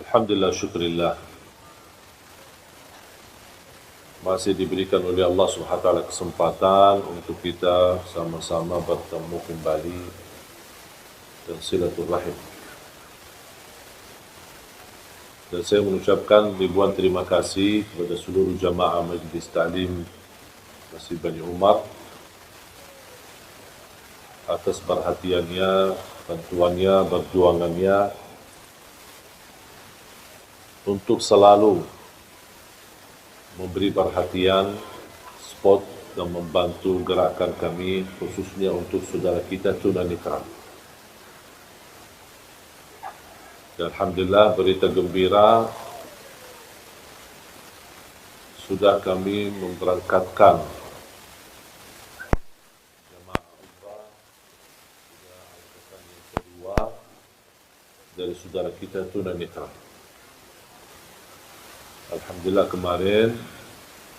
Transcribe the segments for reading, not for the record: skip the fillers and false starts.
Alhamdulillah, syukurillah. Masih diberikan oleh Allah Subhanahu wa taala kesempatan untuk kita sama-sama bertemu kembali dan silaturahim. Dan saya mengucapkan ribuan terima kasih kepada seluruh jamaah Majlis Ta'lim Masjid Bani Umar atas perhatiannya, bantuannya, perjuangannya untuk selalu memberi perhatian, support dan membantu gerakan kami khususnya untuk saudara kita tunanetra. Dan alhamdulillah, berita gembira, sudah kami memberangkatkan jemaah umrah sudah angkatan yang kedua dari saudara kita tunanetra. Alhamdulillah, kemarin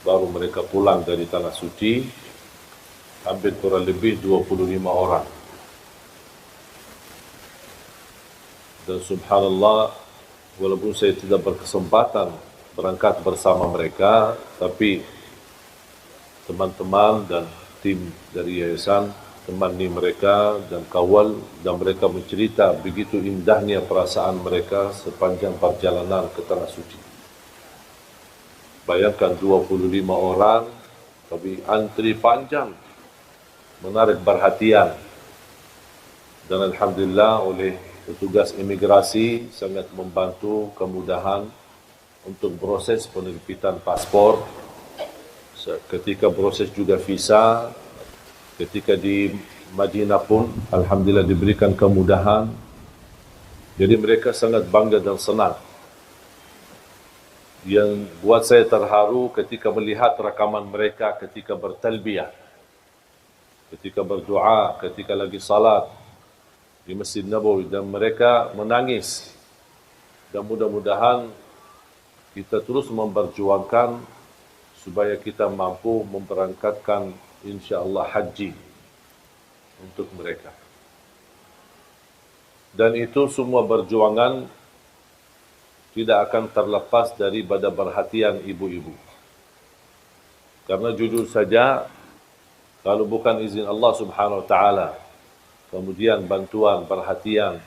baru mereka pulang dari Tanah Suci, hampir kurang lebih 25 orang. Dan subhanallah, walaupun saya tidak berkesempatan berangkat bersama mereka, tapi teman-teman dan tim dari yayasan temani mereka dan kawal, dan mereka mencerita begitu indahnya perasaan mereka sepanjang perjalanan ke Tanah Suci. Bayangkan 25 orang, tapi antri panjang, menarik perhatian. Dan alhamdulillah oleh petugas imigrasi sangat membantu kemudahan untuk proses penerbitan paspor. Ketika proses juga visa, ketika di Madinah pun alhamdulillah diberikan kemudahan. Jadi mereka sangat bangga dan senang. Yang buat saya terharu ketika melihat rakaman mereka ketika bertalbiyah, ketika berdoa, ketika lagi salat di Masjid Nabawi, dan mereka menangis. Dan mudah-mudahan kita terus memperjuangkan supaya kita mampu memberangkatkan insya-Allah haji untuk mereka. Dan itu semua perjuangan tidak akan terlepas daripada perhatian ibu-ibu. Karena jujur saja, kalau bukan izin Allah Subhanahu wa taala, kemudian bantuan, perhatian,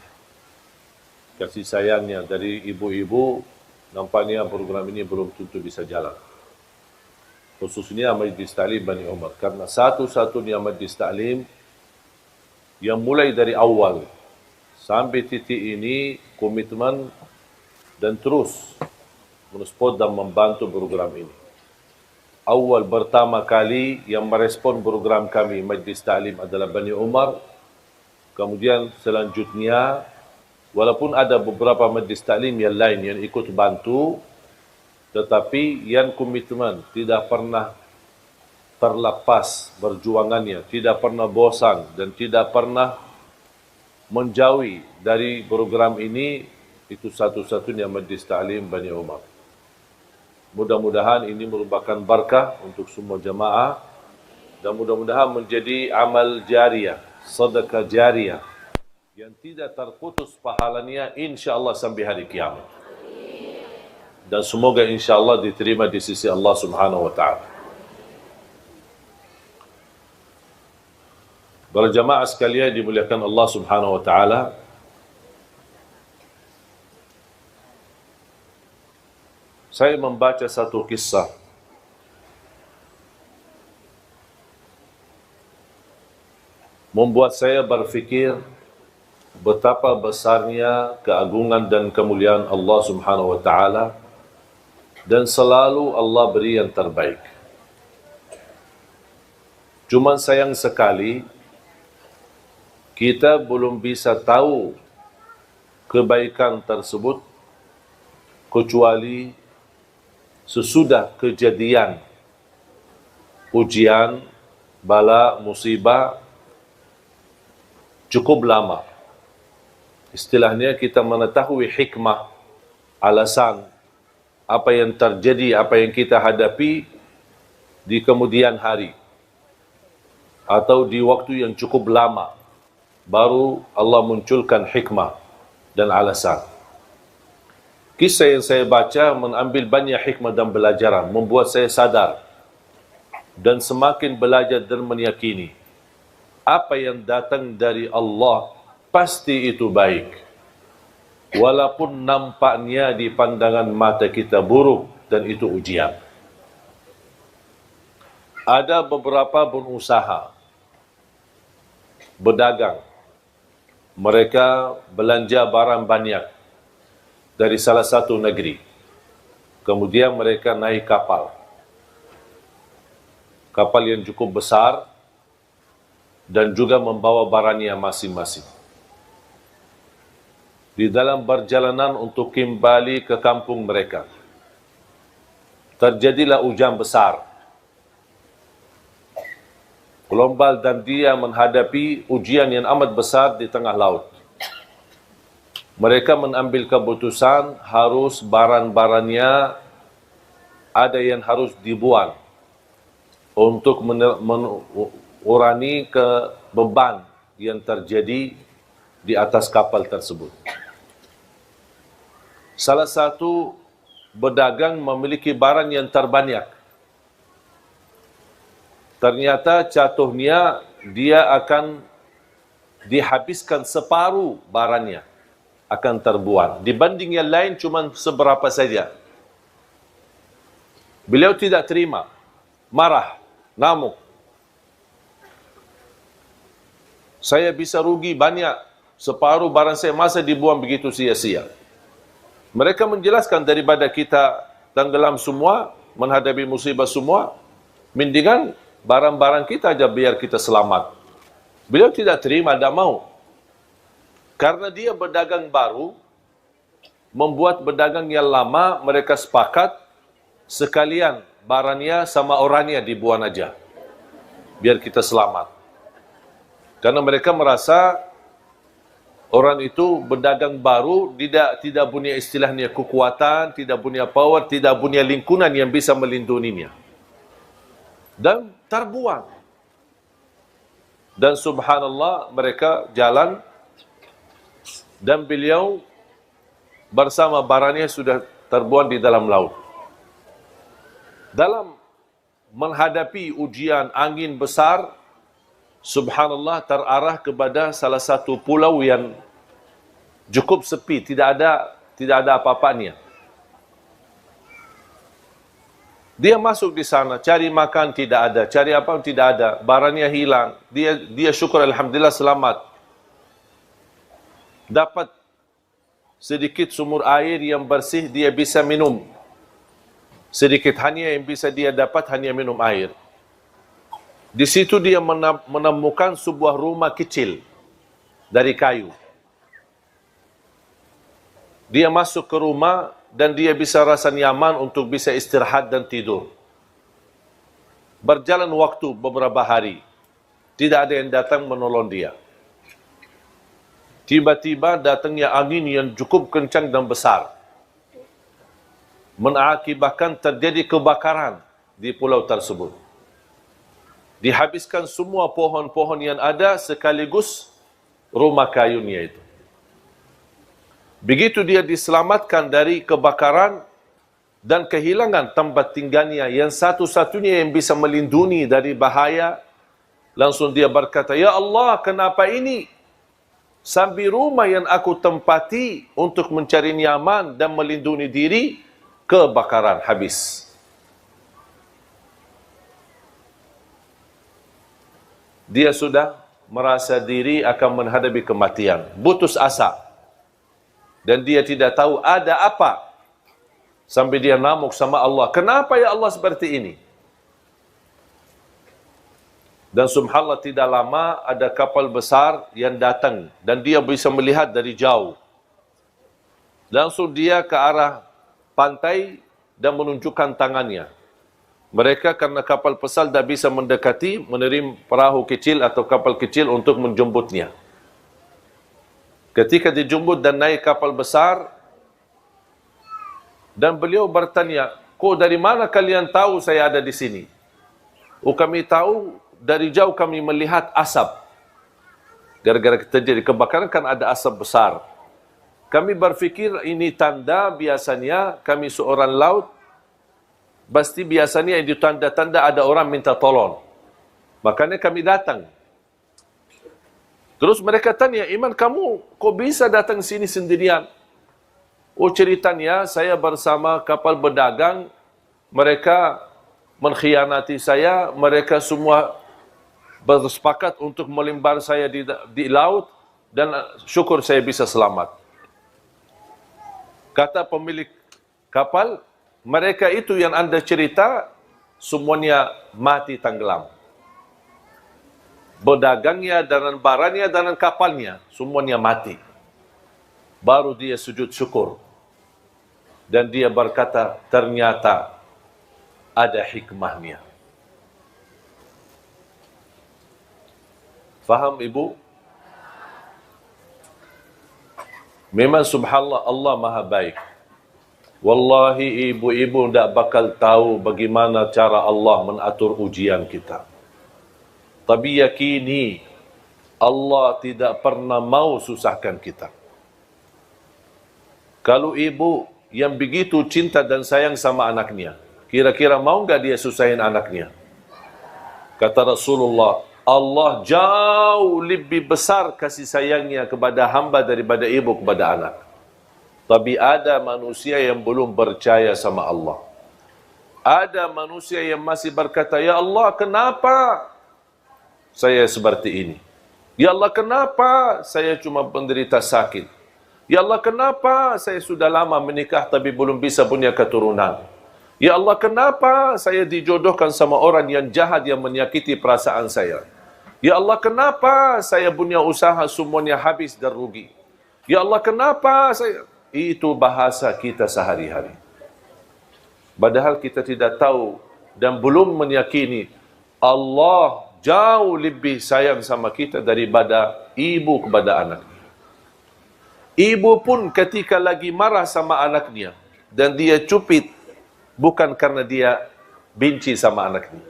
kasih sayangnya dari ibu-ibu, nampaknya program ini belum tentu bisa jalan. Khususnya Majlis Ta'lim Bani Umar. Karena satu-satunya Majlis Ta'lim yang mulai dari awal sampai titik ini komitmen dan terus mensupport dan membantu program ini. Awal pertama kali yang merespon program kami Majlis Ta'lim adalah Bani Umar. Kemudian selanjutnya, walaupun ada beberapa majlis ta'lim yang lain yang ikut bantu, tetapi yang komitmen tidak pernah terlepas perjuangannya, tidak pernah bosan dan tidak pernah menjauhi dari program ini, itu satu-satunya Majlis Ta'lim Bani Umar. Mudah-mudahan ini merupakan berkah untuk semua jemaah dan mudah-mudahan menjadi amal jariah, sedekah jariah yang tidak terputus pahalanya insya-Allah sampai hari kiamat. Dan semoga insya-Allah diterima di sisi Allah Subhanahu wa taala. Para jemaah sekalian dimuliakan Allah Subhanahu wa taala, saya membaca satu kisah membuat saya berfikir betapa besarnya keagungan dan kemuliaan Allah Subhanahu wa taala, dan selalu Allah beri yang terbaik. Cuma sayang sekali kita belum bisa tahu kebaikan tersebut kecuali sesudah kejadian ujian, bala, musibah cukup lama. Istilahnya kita mengetahui hikmah, alasan apa yang terjadi, apa yang kita hadapi di kemudian hari atau di waktu yang cukup lama, baru Allah munculkan hikmah dan alasan. Kisah yang saya baca mengambil banyak hikmah dan pelajaran, membuat saya sadar dan semakin belajar dan meyakini apa yang datang dari Allah pasti itu baik. Walaupun nampaknya di pandangan mata kita buruk dan itu ujian. Ada beberapa pengusaha berdagang. Mereka belanja barang banyak dari salah satu negeri. Kemudian mereka naik kapal. Kapal yang cukup besar dan juga membawa barangnya masing-masing. Di dalam perjalanan untuk kembali ke kampung mereka, terjadilah hujan besar. Gelombang dan dia menghadapi ujian yang amat besar di tengah laut. Mereka mengambil keputusan harus barang-barangnya ada yang harus dibuang untuk mengurangi beban yang terjadi di atas kapal tersebut. Salah satu pedagang memiliki barang yang terbanyak. Ternyata jatuhnya dia akan dihabiskan separuh barangnya, akan terbuang. Dibanding yang lain cuma seberapa saja. Beliau tidak terima, marah, ngamuk. Saya bisa rugi banyak, separuh barang saya masa dibuang begitu sia-sia. Mereka menjelaskan daripada kita tenggelam semua, menghadapi musibah semua, mendingan barang-barang kita aja biar kita selamat. Beliau tidak terima, tidak mau. Karena dia berdagang baru, membuat berdagang yang lama, mereka sepakat, sekalian barangnya sama orangnya dibuang aja. Biar kita selamat. Karena mereka merasa, orang itu berdagang baru, tidak punya istilahnya kekuatan, tidak punya power, tidak punya lingkungan yang bisa melindunginya. Dan terbuang. Dan subhanallah mereka jalan dan beliau bersama barangnya sudah terbuang di dalam laut. Dalam menghadapi ujian angin besar, subhanallah terarah kepada salah satu pulau yang cukup sepi, tidak ada apa-apanya. Dia masuk di sana, cari makan tidak ada, cari apa pun tidak ada, barangnya hilang. Dia syukur alhamdulillah selamat. Dapat sedikit sumur air yang bersih, dia bisa minum. Sedikit hanya yang bisa dia dapat hanya minum air. Di situ dia menemukan sebuah rumah kecil dari kayu. Dia masuk ke rumah dan dia bisa rasa nyaman untuk bisa istirahat dan tidur. Berjalan waktu beberapa hari, tidak ada yang datang menolong dia. Tiba-tiba datangnya angin yang cukup kencang dan besar, mengakibatkan terjadi kebakaran di pulau tersebut. Dihabiskan semua pohon-pohon yang ada sekaligus rumah kayunya itu. Begitu dia diselamatkan dari kebakaran dan kehilangan tempat tinggalnya yang satu-satunya yang bisa melindungi dari bahaya, langsung dia berkata, "Ya Allah, kenapa ini? Sampai rumah yang aku tempati untuk mencari nyaman dan melindungi diri, kebakaran habis." Dia sudah merasa diri akan menghadapi kematian, putus asa. Dan dia tidak tahu ada apa. Sampai dia ngamuk sama Allah. Kenapa ya Allah seperti ini? Dan subhanallah tidak lama ada kapal besar yang datang. Dan dia bisa melihat dari jauh. Langsung dia ke arah pantai dan menunjukkan tangannya. Mereka karena kapal besar tidak bisa mendekati, menerima perahu kecil atau kapal kecil untuk menjemputnya. Ketika dijemput dan naik kapal besar, dan beliau bertanya, "Kok dari mana kalian tahu saya ada di sini?" "Oh, kami tahu dari jauh kami melihat asap." Gara-gara terjadi kebakaran kan ada asap besar. kami berfikir ini tanda biasanya kami seorang laut, pasti biasanya itu tanda-tanda ada orang minta tolong. Makanya kami datang. Terus mereka tanya, Iman kamu kok bisa datang sini sendirian? Oh ceritanya saya bersama kapal berdagang, mereka mengkhianati saya, mereka semua bersepakat untuk melimbar saya di laut dan syukur saya bisa selamat. Kata pemilik kapal, mereka itu yang Anda cerita semuanya mati tenggelam. Berdagangnya dan barangnya dan kapalnya semuanya mati. Baru dia sujud syukur. Dan dia berkata, ternyata ada hikmahnya. Faham ibu? Memang subhanallah Allah maha baik. Wallahi ibu-ibu tidak bakal tahu bagaimana cara Allah mengatur ujian kita. Tapi yakini Allah tidak pernah mau susahkan kita. Kalau ibu yang begitu cinta dan sayang sama anaknya, kira-kira mau enggak dia susahin anaknya? Kata Rasulullah, Allah jauh lebih besar kasih sayangnya kepada hamba daripada ibu kepada anak. Tapi ada manusia yang belum percaya sama Allah. Ada manusia yang masih berkata, Ya Allah, kenapa saya seperti ini? Ya Allah, kenapa saya cuma penderita sakit? Ya Allah, kenapa saya sudah lama menikah tapi belum bisa punya keturunan? Ya Allah, kenapa saya dijodohkan sama orang yang jahat yang menyakiti perasaan saya? Ya Allah, kenapa saya punya usaha semuanya habis dan rugi? Ya Allah, kenapa saya... Itu bahasa kita sehari-hari. Padahal kita tidak tahu dan belum meyakini Allah jauh lebih sayang sama kita daripada ibu kepada anaknya. Ibu pun ketika lagi marah sama anaknya dan dia cupit, bukan karena dia benci sama anaknya.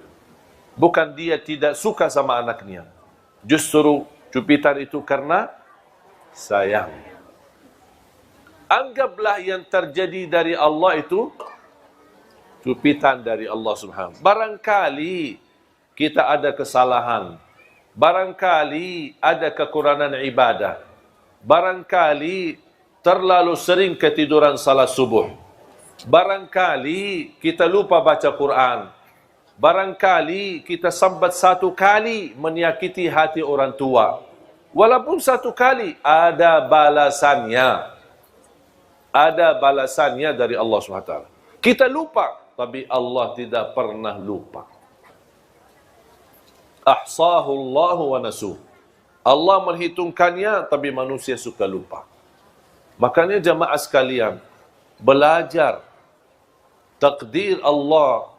Bukan dia tidak suka sama anaknya. Justru cupitan itu karena sayang. Anggaplah yang terjadi dari Allah itu cupitan dari Allah Subhanahu. Barangkali kita ada kesalahan. Barangkali ada kekurangan ibadah. Barangkali terlalu sering ketiduran salat subuh. Barangkali kita lupa baca Quran. Barangkali kita sambat satu kali menyakiti hati orang tua. Walaupun satu kali ada balasannya. Ada balasannya dari Allah SWT. Kita lupa, tapi Allah tidak pernah lupa. Ahsahullahu wa nasuh. Allah menghitungkannya, tapi manusia suka lupa. Makanya jamaah sekalian, belajar takdir Allah,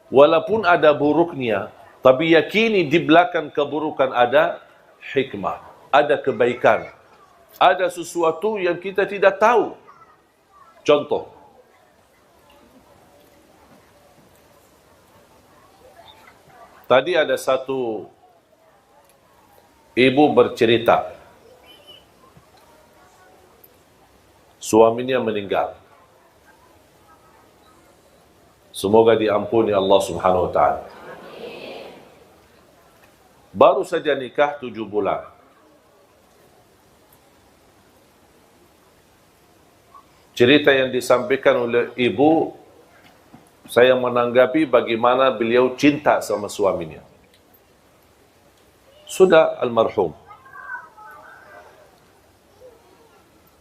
walaupun ada buruknya, tapi yakini di belakang keburukan ada hikmah, ada kebaikan, ada sesuatu yang kita tidak tahu. Contoh, tadi ada satu ibu bercerita, suaminya meninggal. Semoga diampuni Allah Subhanahu wa taala. Baru saja nikah 7 bulan. Cerita yang disampaikan oleh ibu, saya menanggapi bagaimana beliau cinta sama suaminya. Sudah almarhum.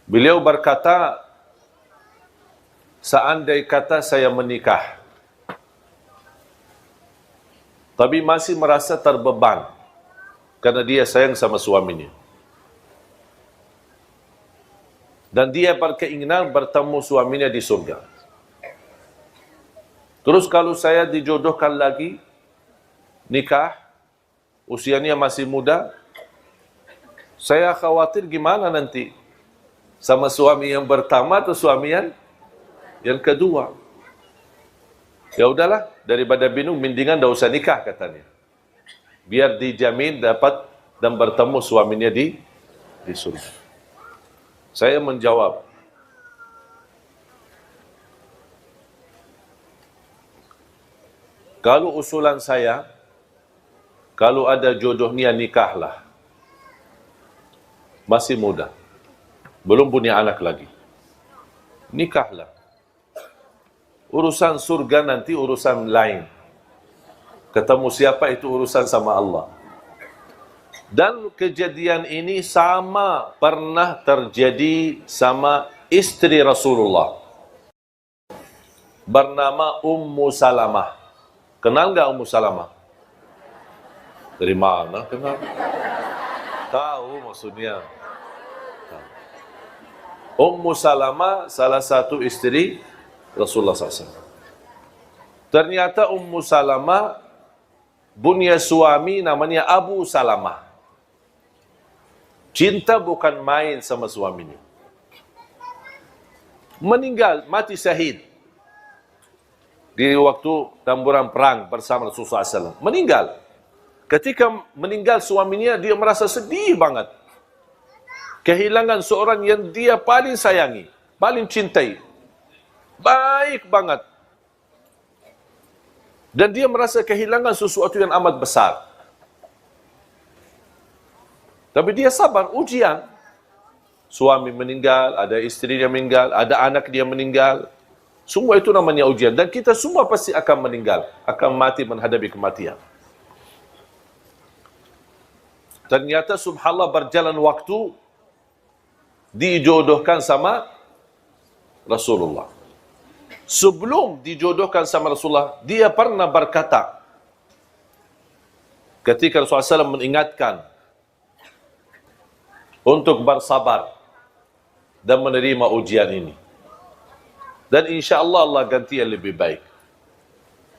Beliau berkata, seandai kata saya menikah, tapi masih merasa terbeban karena dia sayang sama suaminya. Dan dia berkeinginan bertemu suaminya di surga. Terus kalau saya dijodohkan lagi, nikah, usianya masih muda, saya khawatir gimana nanti sama suami yang pertama atau suami yang kedua. Ya udahlah, daripada bingung, mendingan tidak usah nikah katanya. Biar dijamin dapat dan bertemu suaminya di surga. Saya menjawab, kalau usulan saya, kalau ada jodohnya nikahlah. Masih muda. Belum punya anak lagi. Nikahlah. Urusan surga nanti urusan lain. Ketemu siapa itu urusan sama Allah. Dan kejadian ini sama pernah terjadi sama istri Rasulullah. Bernama Ummu Salamah. Kenal nggak Ummu Salamah? Dari mana kenal? Tahu maksudnya. Ummu Salamah salah satu istri Rasulullah SAW. Ternyata Ummu Salamah punya suami namanya Abu Salamah. Cinta bukan main sama suaminya. Meninggal, mati syahid. Di waktu tamburan perang bersama Rasulullah SAW. Meninggal. Ketika meninggal suaminya, dia merasa sedih banget. Kehilangan seorang yang dia paling sayangi, paling cintai. Baik banget. Dan dia merasa kehilangan sesuatu yang amat besar. Tapi dia sabar, ujian. Suami meninggal, ada istrinya meninggal, ada anak dia meninggal. Semua itu namanya ujian. Dan kita semua pasti akan meninggal. Akan mati menghadapi kematian. Ternyata subhanallah berjalan waktu, dijodohkan sama Rasulullah. Sebelum dijodohkan sama Rasulullah, dia pernah berkata, ketika Rasulullah SAW mengingatkan, untuk bersabar dan menerima ujian ini. Dan insya Allah Allah ganti yang lebih baik.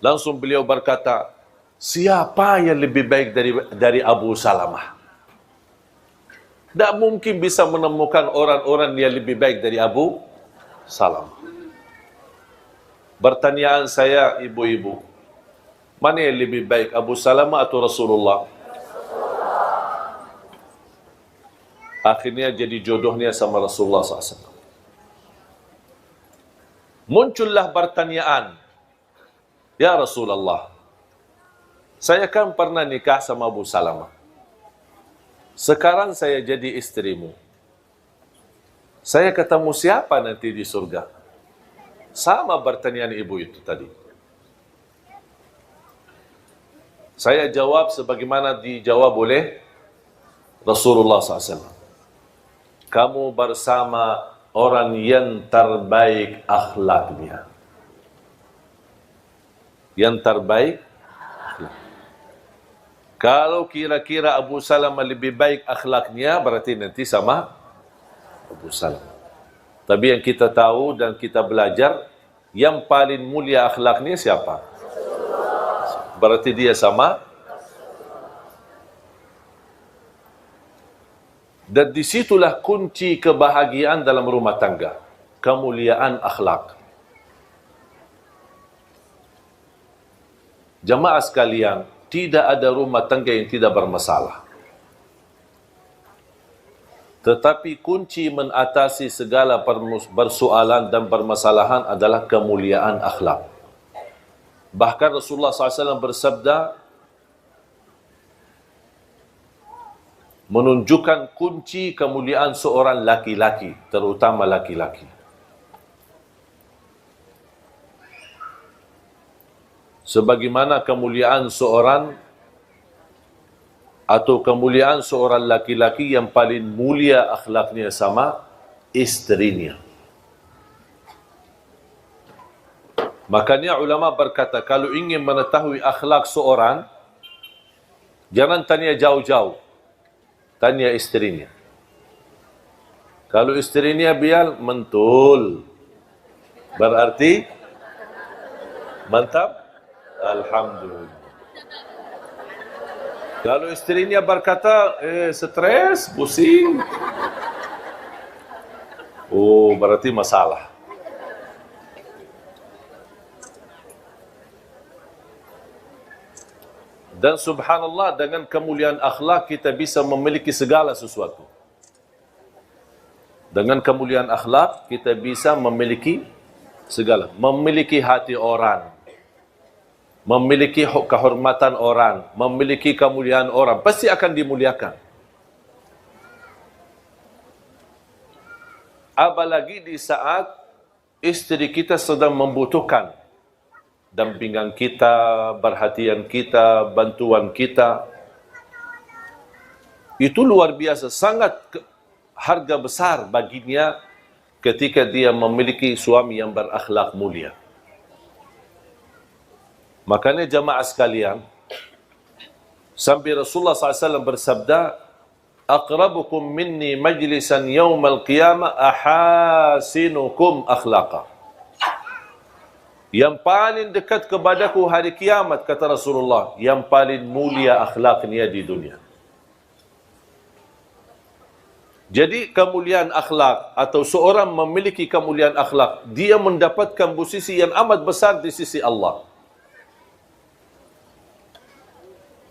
Langsung beliau berkata, siapa yang lebih baik dari Abu Salamah? Tak mungkin bisa menemukan orang-orang yang lebih baik dari Abu Salamah. Pertanyaan saya, ibu-ibu, mana yang lebih baik, Abu Salamah atau Rasulullah? Akhirnya jadi jodohnya sama Rasulullah SAW. Muncullah pertanyaan, ya Rasulullah, saya kan pernah nikah sama Abu Salamah. Sekarang saya jadi istrimu. Saya ketemu siapa nanti di surga? Sama pertanyaan ibu itu tadi. Saya jawab sebagaimana dijawab oleh Rasulullah SAW. Kamu bersama orang yang terbaik akhlaknya. Yang terbaik akhlak. Kalau kira-kira Abu Salamah lebih baik akhlaknya, berarti nanti sama Abu Salamah. Tapi yang kita tahu dan kita belajar, yang paling mulia akhlaknya siapa? Berarti dia sama. Dan disitulah kunci kebahagiaan dalam rumah tangga. Kemuliaan akhlak. Jamaah sekalian, tidak ada rumah tangga yang tidak bermasalah. Tetapi kunci mengatasi segala persoalan dan permasalahan adalah kemuliaan akhlak. Bahkan Rasulullah SAW bersabda, menunjukkan kunci kemuliaan seorang laki-laki, terutama laki-laki. Sebagaimana kemuliaan seorang atau kemuliaan seorang laki-laki yang paling mulia akhlaknya sama istrinya. Makanya ulama berkata, kalau ingin mengetahui akhlak seorang, jangan tanya jauh-jauh. Tanya istrinya. Kalau istrinya biar mentul, berarti mantap. Alhamdulillah. Kalau istrinya berkata, stres, pusing, oh berarti masalah. Dan subhanallah, dengan kemuliaan akhlak kita bisa memiliki segala sesuatu. Dengan kemuliaan akhlak, kita bisa memiliki segala. Memiliki hati orang, memiliki kehormatan orang, memiliki kemuliaan orang, pasti akan dimuliakan. Apalagi di saat istri kita sedang membutuhkan dampingan kita, perhatian kita, bantuan kita. Itu luar biasa, sangat harga besar baginya ketika dia memiliki suami yang berakhlak mulia. Makanya jamaah sekalian, sampai Rasulullah SAW bersabda, "Aqrabukum minni majlisan yawmal qiyamah ahasinukum akhlaqa." Yang paling dekat kepadaku hari kiamat, kata Rasulullah, yang paling mulia akhlaknya di dunia. Jadi kemuliaan akhlak atau seorang memiliki kemuliaan akhlak, dia mendapatkan posisi yang amat besar di sisi Allah.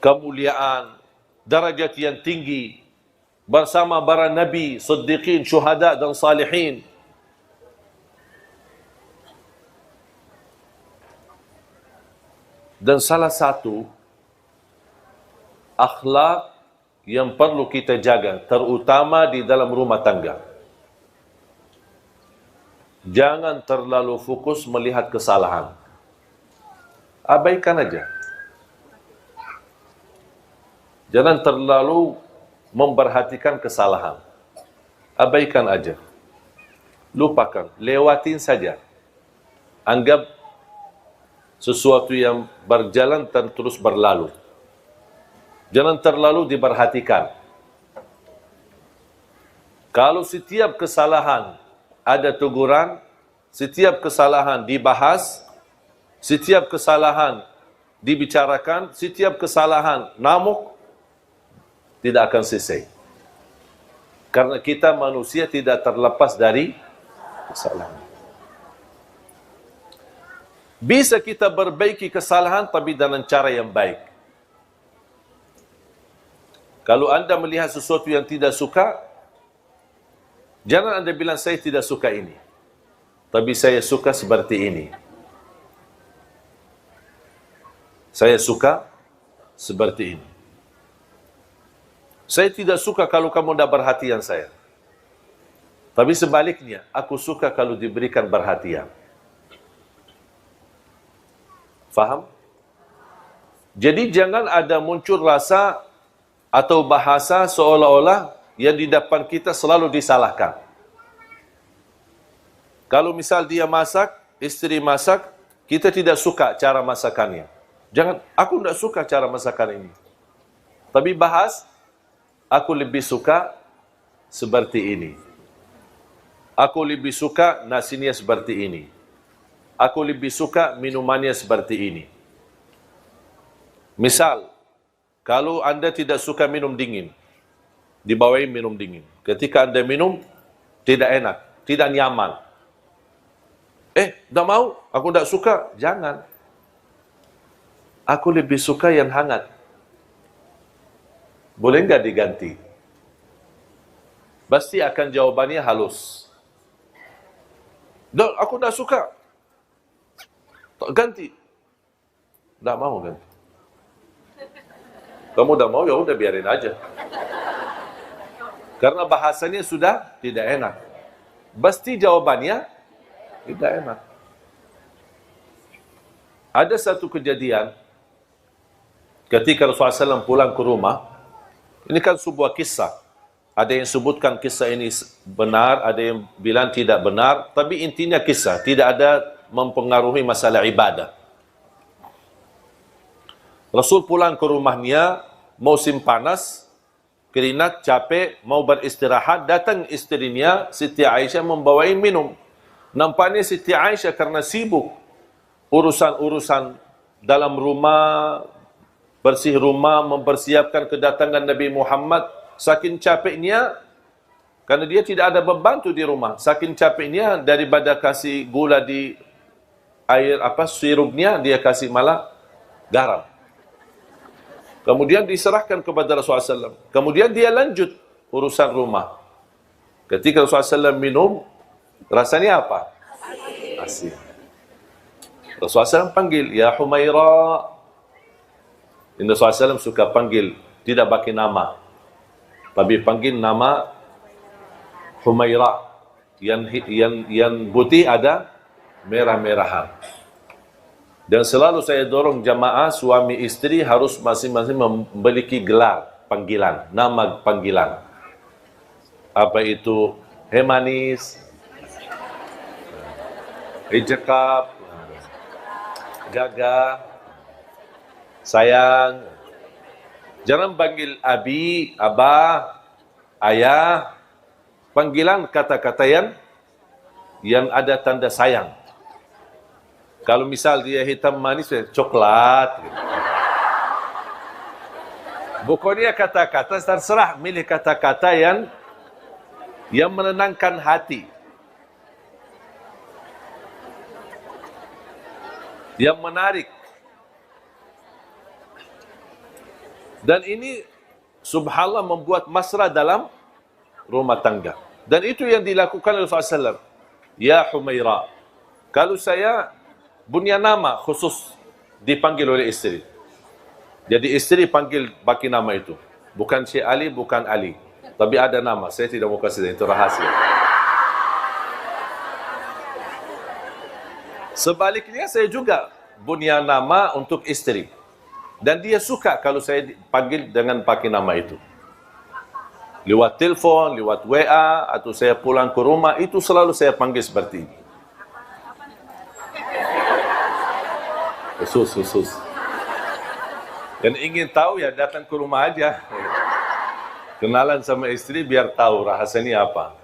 Kemuliaan, darajat yang tinggi bersama para nabi, siddiqin, syuhada dan salihin. Dan salah satu akhlak yang perlu kita jaga, terutama di dalam rumah tangga. Jangan terlalu fokus melihat kesalahan. Abaikan aja. Jangan terlalu memperhatikan kesalahan. Abaikan aja. Lupakan, lewatin saja. Anggap sesuatu yang berjalan dan terus berlalu. Jangan terlalu diperhatikan. Kalau setiap kesalahan ada teguran, setiap kesalahan dibahas, setiap kesalahan dibicarakan, setiap kesalahan namuk, tidak akan selesai. Karena kita manusia tidak terlepas dari kesalahan. Bisa kita perbaiki kesalahan tapi dengan cara yang baik. Kalau anda melihat sesuatu yang tidak suka, jangan anda bilang saya tidak suka ini, tapi saya suka seperti ini. Saya suka seperti ini. Saya tidak suka kalau kamu tidak perhatian saya. Tapi sebaliknya, aku suka kalau diberikan perhatian. Faham? Jadi jangan ada muncul rasa atau bahasa seolah-olah yang di depan kita selalu disalahkan. Kalau misal dia masak, istri masak, kita tidak suka cara masakannya. Jangan, aku tidak suka cara masakan ini. Tapi bahas, aku lebih suka seperti ini. Aku lebih suka nasinya seperti ini. Aku lebih suka minumannya seperti ini. Misal, kalau anda tidak suka minum dingin, dibawain minum dingin. Ketika anda minum, tidak enak, tidak nyaman. Tak mau, aku tidak suka. Jangan. Aku lebih suka yang hangat. Boleh enggak diganti? Pasti akan jawabannya halus. Aku tidak suka. Ganti. Tidak mau ganti. Kamu udah mau, ya udah biarin aja. Karena bahasanya sudah tidak enak. Pasti jawabannya tidak enak. Ada satu kejadian ketika Rasulullah SAW pulang ke rumah. Ini kan sebuah kisah. Ada yang sebutkan kisah ini benar, ada yang bilang tidak benar. Tapi intinya kisah, tidak ada mempengaruhi masalah ibadah. Rasul pulang ke rumahnya, musim panas, keringat, capek, mau beristirahat, datang istrinya, Siti Aisyah membawain minum. Nampaknya Siti Aisyah karena sibuk urusan-urusan dalam rumah, bersih rumah, mempersiapkan kedatangan Nabi Muhammad, saking capeknya, karena dia tidak ada pembantu di rumah, saking capeknya daripada kasih gula di air sirupnya, dia kasih malah garam. Kemudian diserahkan kepada Rasulullah SAW. Kemudian dia lanjut urusan rumah. Ketika Rasulullah SAW minum, rasanya apa? Asin. Rasulullah SAW panggil, Ya Humaira. Ini Rasulullah SAW suka panggil, tidak pakai nama. Tapi panggil nama Humaira. Yang putih ada merah-merahan. Dan selalu saya dorong jamaah, suami istri harus masing-masing memiliki gelar, panggilan, nama panggilan. Apa itu? Hei manis, hei cekap, gaga, sayang. Jangan panggil abi, abah, ayah. Panggilan kata-kata yang ada tanda sayang. Kalau misal dia hitam manis, coklat. Pokoknya kata-kata terserah, milih kata-kata yang menenangkan hati. Yang menarik. Dan ini subhanallah membuat mesra dalam rumah tangga. Dan itu yang dilakukan oleh Rasulullah SAW. Ya Humaira. Kalau saya punya nama khusus dipanggil oleh istri. Jadi istri panggil pakai nama itu. Bukan Syekh Ali, bukan Ali. Tapi ada nama, saya tidak mau kasih, itu rahasia. Sebaliknya saya juga punya nama untuk istri. Dan dia suka kalau saya panggil dengan pakai nama itu. Lewat telepon, lewat WA, atau saya pulang ke rumah, itu selalu saya panggil seperti ini. Khusus. Dan ingin tahu ya datang ke rumah aja. Kenalan sama istri biar tahu rahasianya apa.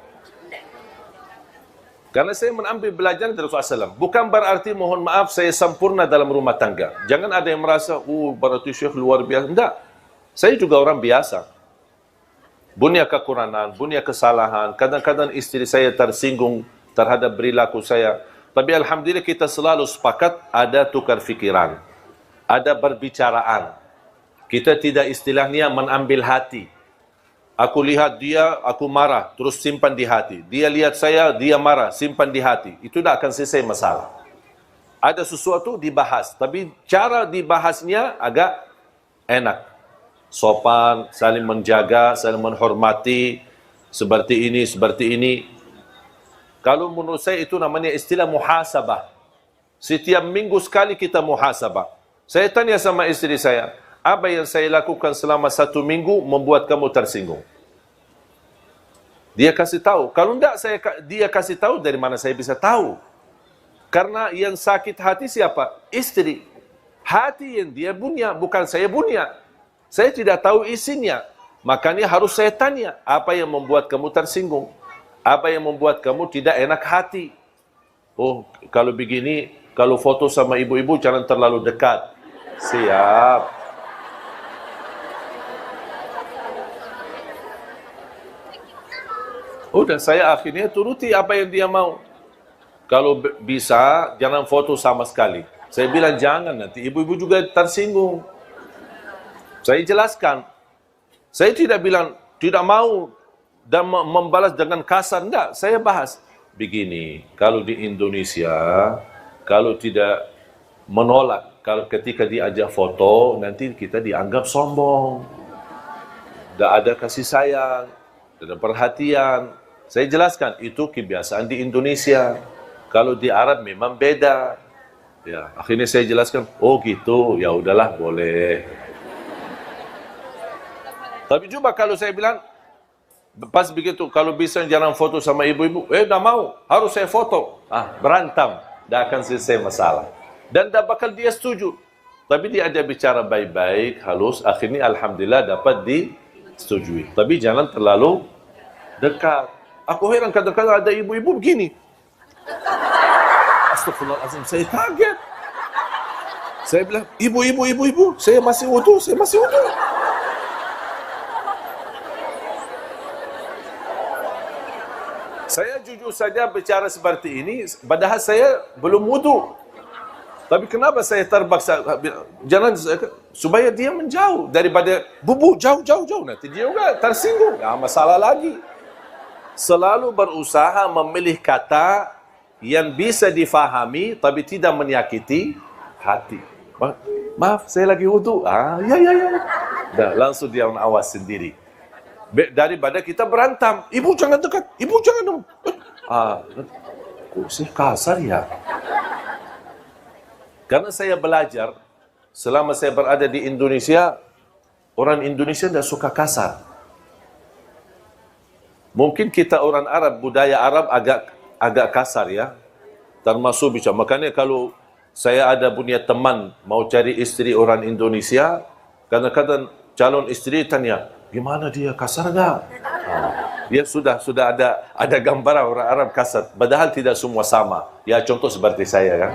Karena saya mengambil belajar dari Rasulullah SAW. Bukan berarti mohon maaf saya sempurna dalam rumah tangga. Jangan ada yang merasa, berarti Syekh luar biasa. Enggak. Saya juga orang biasa. Punya kekurangan, punya kesalahan. Kadang-kadang istri saya tersinggung terhadap perilaku saya. Tapi alhamdulillah kita selalu sepakat ada tukar fikiran. Ada berbicaraan. Kita tidak istilahnya mengambil hati. Aku lihat dia, aku marah, terus simpan di hati. Dia lihat saya, dia marah, simpan di hati. Itu tidak akan selesai masalah. Ada sesuatu dibahas, tapi cara dibahasnya agak enak. Sopan, saling menjaga, saling menghormati, seperti ini. Kalau menurut saya itu namanya istilah muhasabah. Setiap minggu sekali kita muhasabah. Saya tanya sama istri saya, apa yang saya lakukan selama 1 minggu membuat kamu tersinggung? Dia kasih tahu. Kalau enggak dia kasih tahu, dari mana saya bisa tahu? Karena yang sakit hati siapa? Istri. Hati yang dia punya, bukan saya punya. Saya tidak tahu isinya. Makanya harus saya tanya, apa yang membuat kamu tersinggung? Apa yang membuat kamu tidak enak hati? Oh, kalau begini, kalau foto sama ibu-ibu jangan terlalu dekat. Siap. Udah, saya akhirnya turuti apa yang dia mau. Kalau bisa, jangan foto sama sekali. Saya bilang jangan, nanti ibu-ibu juga tersinggung. Saya jelaskan. Saya tidak bilang, tidak mau dan membalas dengan kasar. Enggak, saya bahas. Begini, kalau di Indonesia, kalau tidak menolak, kalau ketika diajak foto, nanti kita dianggap sombong. Tidak ada kasih sayang, tidak ada perhatian. Saya jelaskan, itu kebiasaan di Indonesia. Kalau di Arab memang beda. Ya, akhirnya saya jelaskan, oh gitu, ya udahlah, boleh. Tapi coba kalau saya bilang, pas begitu, kalau bisa jangan foto sama ibu-ibu, udah mau, harus saya foto. Berantem, tidak akan selesai masalah. Dan tidak bakal dia setuju. Tapi dia ada bicara baik-baik, halus, akhirnya alhamdulillah dapat disetujui. Tapi jangan terlalu dekat. Aku heran kadang-kadang ada ibu-ibu begini. Astagfirullahaladzim, saya kaget. Saya bilang, ibu, saya masih wudu. Saya jujur saja bicara seperti ini, padahal saya belum wudu. Tapi kenapa saya terpaksa? Jangan, supaya dia menjauh daripada bubu jauh. Nanti dia juga tersinggung, masalah lagi. selalu berusaha memilih kata yang bisa difahami tapi tidak menyakiti hati. Maaf, saya lagi wudu. Ya. Dah, langsung dia awas sendiri. Daripada kita berantam. Ibu jangan dekat. Ibu jangan dong. Kok sih kasar ya? Karena saya belajar, selama saya berada di Indonesia, orang Indonesia tidak suka kasar. Mungkin kita orang Arab, budaya Arab agak kasar ya. Termasuk bicara. Makanya kalau saya ada punya teman mau cari istri orang Indonesia, kadang-kadang calon istri tanya, gimana dia, kasar nggak? Dia sudah ada gambaran orang Arab kasar. Padahal tidak semua sama. Ya contoh seperti saya kan.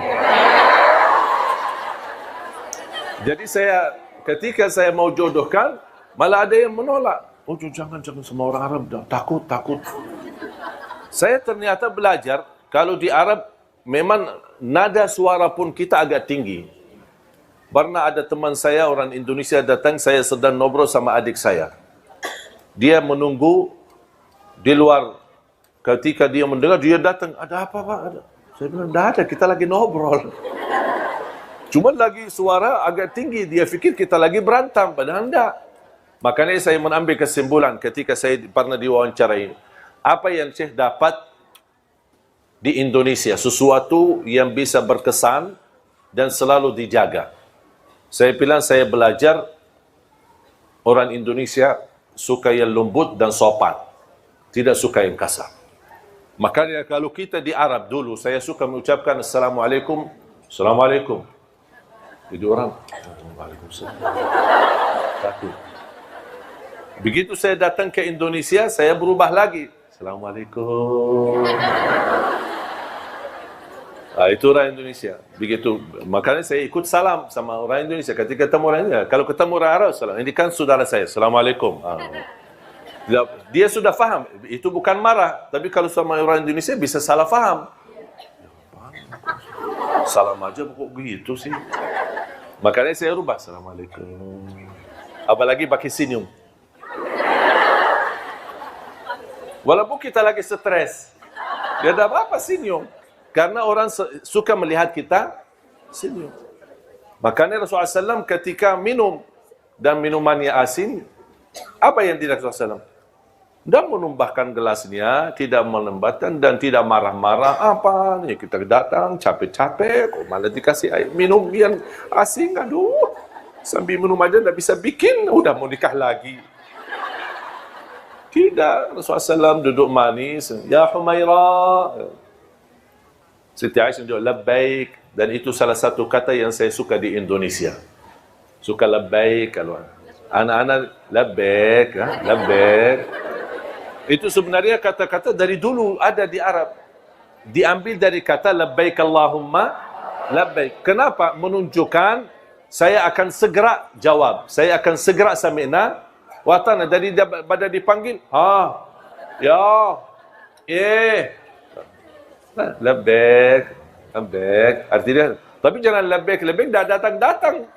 Jadi ketika saya mau jodohkan, malah ada yang menolak. Oh jangan semua orang Arab, takut. Saya ternyata belajar, kalau di Arab, memang nada suara pun kita agak tinggi. Pernah ada teman saya, orang Indonesia datang, saya sedang ngobrol sama adik saya. Dia menunggu di luar. Ketika dia mendengar, dia datang, ada apa Pak? Saya bilang, tidak ada, kita lagi ngobrol. Cuma lagi suara agak tinggi, dia fikir kita lagi berantem, padahal tidak. Makanya saya mengambil kesimpulan ketika saya pernah diwawancarai. Apa yang Syekh dapat di Indonesia, sesuatu yang bisa berkesan dan selalu dijaga. Saya bilang saya belajar orang Indonesia suka yang lembut dan sopan, tidak suka yang kasar. Makanya kalau kita di Arab dulu, saya suka mengucapkan Assalamualaikum, Assalamualaikum. Jadi orang, Waalaikumsalam. Takut. Begitu saya datang ke Indonesia, saya berubah lagi. Assalamualaikum. Itu orang Indonesia. Begitu. Makanya saya ikut salam sama orang Indonesia. Ketika ketemu orang Indonesia, kalau ketemu orang Arab, salam. Ini kan saudara saya. Assalamualaikum. Dia sudah faham. Itu bukan marah. Tapi kalau sama orang Indonesia bisa salah faham. Salam aja kok gitu sih. Makanya saya rubah. Assalamualaikum. Apalagi pakai senyum. Walaupun kita lagi stres. Dia ada apa-apa senyum. Karena orang suka melihat kita senyum. Makanya Rasulullah SAW ketika minum dan minumannya asin, apa yang tidak Rasulullah SAW? Tidak menumbahkan gelasnya, tidak melembatkan dan tidak marah-marah. Apa nih kita datang capek-capek, kok malah dikasih air minum yang asin, aduh. Sambil minum aja tidak bisa bikin, udah mau nikah lagi. Tidak, Rasulullah SAW duduk manis, ya Humaira. Siti Aisyah jawab labbaik, dan itu salah satu kata yang saya suka di Indonesia. Suka labbaik kalau anak-anak labbaik, labbaik. Itu sebenarnya kata-kata dari dulu ada di Arab. Diambil dari kata labbaik Allahumma labbaik. Kenapa? Menunjukkan saya akan segera jawab. Saya akan segera sami'na wa ata'na. Dari pada dipanggil, ya, labbaik, labbaik. Artinya, tapi jangan labbaik dah datang.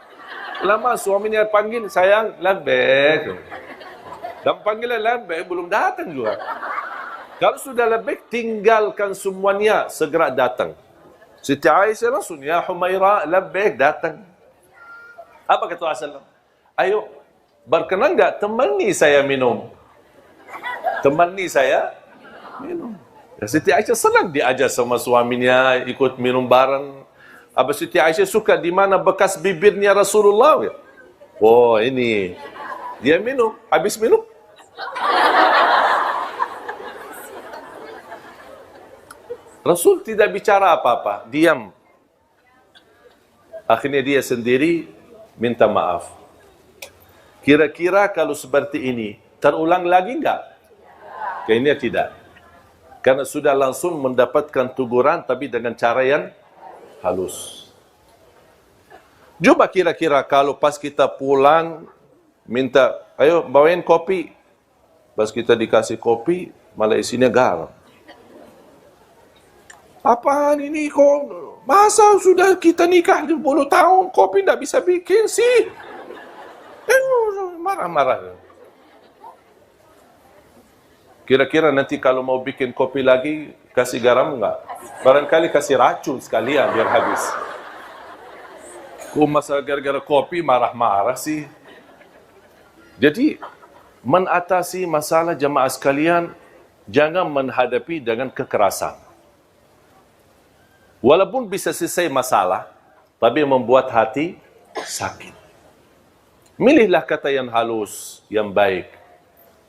Lama suaminya panggil, sayang, labbaik. Dan panggilan labbaik belum datang juga. Kalau sudah labbaik, tinggalkan semuanya, segera datang. Siti Aisyah langsung, ya Humaira, labbaik, datang. Apa kata Rasulullah? Ayo, berkenan enggak temani saya minum? Temani saya minum. Ya, Siti Aisyah senang diajak sama suaminya, ikut minum bareng. Apa Siti Aisyah suka di mana bekas bibirnya Rasulullah? Oh, ini. Dia minum, habis minum. Rasul tidak bicara apa-apa, diam. Akhirnya dia sendiri minta maaf. Kira-kira kalau seperti ini, terulang lagi enggak? Kayaknya tidak. Karena sudah langsung mendapatkan teguran, tapi dengan cara yang halus. Coba kira-kira kalau pas kita pulang, minta, ayo bawain kopi. Pas kita dikasih kopi, malah isinya garam. Apaan ini kok? Masa sudah kita nikah 10 tahun, kopi tidak bisa bikin sih? Marah-marah. Kira-kira nanti kalau mau bikin kopi lagi, kasih garam enggak? Barangkali kasih racun sekalian biar habis. Kok masa gara-gara kopi marah-marah sih? Jadi, mengatasi masalah jamaah sekalian, jangan menghadapi dengan kekerasan. Walaupun bisa selesai masalah, tapi membuat hati sakit. Milihlah kata yang halus, yang baik.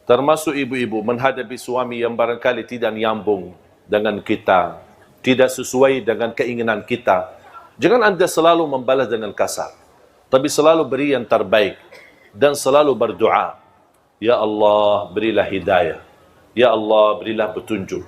Termasuk ibu-ibu menghadapi suami yang barangkali tidak nyambung dengan kita, tidak sesuai dengan keinginan kita. Jangan anda selalu membalas dengan kasar, tapi selalu beri yang terbaik dan selalu berdoa. Ya Allah, berilah hidayah. Ya Allah, berilah petunjuk.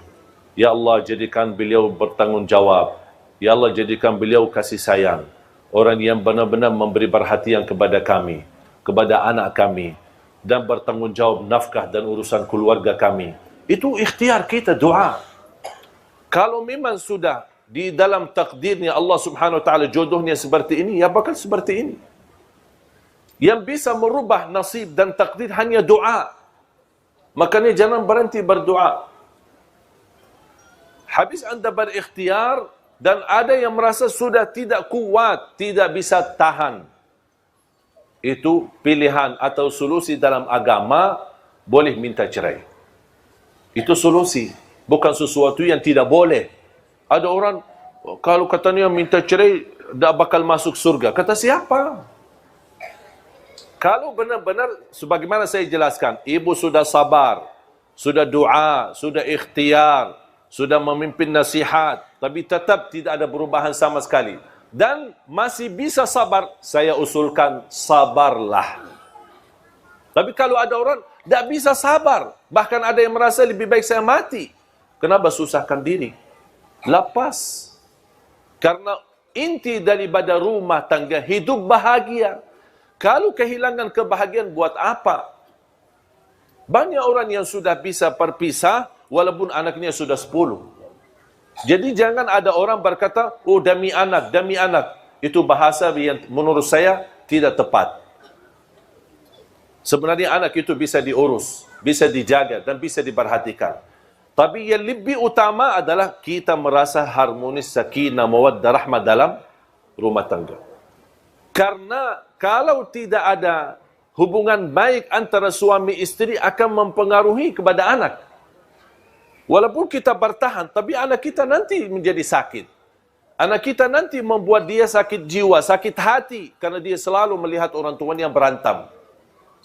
Ya Allah, jadikan beliau bertanggungjawab. Ya Allah, jadikan beliau kasih sayang. Orang yang benar-benar memberi perhatian kepada kami, kepada anak kami, dan bertanggungjawab nafkah dan urusan keluarga kami. Itu ikhtiar kita, doa. Kalau memang sudah di dalam takdirnya Allah subhanahu wa ta'ala jodohnya seperti ini, ya bakal seperti ini. Yang bisa merubah nasib dan takdir hanya doa. Makanya jangan berhenti berdoa. Habis anda berikhtiar, dan ada yang merasa sudah tidak kuat, tidak bisa tahan. Itu pilihan atau solusi dalam agama, boleh minta cerai. Itu solusi, bukan sesuatu yang tidak boleh. Ada orang, kalau katanya minta cerai, tak bakal masuk surga. Kata siapa? Kalau benar-benar, sebagaimana saya jelaskan, ibu sudah sabar, sudah doa, sudah ikhtiar, sudah memimpin nasihat, tapi tetap tidak ada perubahan sama sekali, dan masih bisa sabar, saya usulkan sabarlah. Tapi kalau ada orang tidak bisa sabar, bahkan ada yang merasa lebih baik saya mati, kenapa susahkan diri? Lepas. Karena inti daripada rumah tangga hidup bahagia. Kalau kehilangan kebahagiaan buat apa? Banyak orang yang sudah bisa berpisah walaupun anaknya sudah 10. Jadi jangan ada orang berkata, oh demi anak, demi anak. Itu bahasa yang menurut saya tidak tepat. Sebenarnya anak itu bisa diurus, bisa dijaga dan bisa diperhatikan. Tapi yang lebih utama adalah kita merasa harmonis, sakinah, mawaddah, rahmah dalam rumah tangga. Karena kalau tidak ada hubungan baik antara suami istri akan mempengaruhi kepada anak. Walaupun kita bertahan, tapi anak kita nanti menjadi sakit. Anak kita nanti membuat dia sakit jiwa, sakit hati. Karena dia selalu melihat orang tuanya berantem.